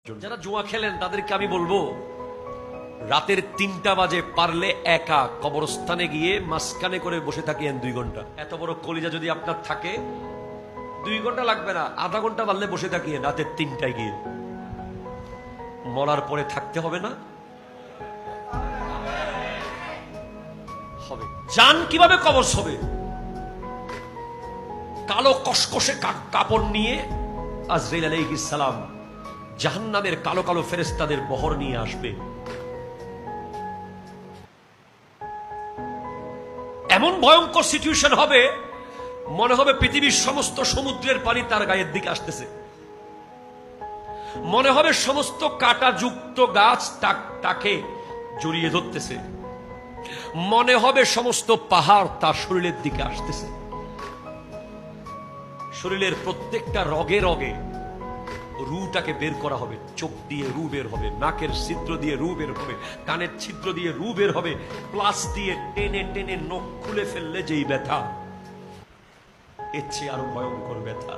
যারা জুয়া খেলেন তাদেরকে আমি বলবো, রাতের ৩টা বাজে পারলে একা কবরস্থানে গিয়ে মাঝখানে করে বসে থাকিয়েন 2 ঘন্টা। এত বড় কলিজা যদি আপনার থাকে, 2 ঘন্টা লাগবে না, আধা ঘন্টা পারলে বসে থাকিয়েন রাতের ৩টায় গিয়ে। মরার পরে থাকতে হবে না? হবে। জান কিভাবে কবজ হবে? কালো কসকসে কাপড় নিয়ে আজরাইল আলাইহিস সালাম জাহান্নামের কালো কালো ফেরেশতাদের বহর নিয়ে আসবে। এমন ভয়ঙ্কর সিচুয়েশন হবে, মনে হবে পৃথিবীর সমস্ত সমুদ্রের পানি তার গায়ের দিকে আসতেছে। মনে হবে সমস্ত কাঁটাযুক্ত গাছ তাকে জড়িয়ে ধরতেছে। মনে হবে সমস্ত পাহাড় তার শরীরের দিকে আসতেছে। শরীরের প্রত্যেকটা রগে রগে রুটাকে বের করা হবে। চোখ দিয়ে রু বের হবে, নাকের ছিদ্র দিয়ে রু বের হবে, কানের ছিদ্র দিয়ে রু বের হবে। প্লাস দিয়ে টেনে টেনে নখ খুলে ফেললে যেই ব্যথা, এর চেয়ে আরো ভয়ঙ্কর ব্যথা।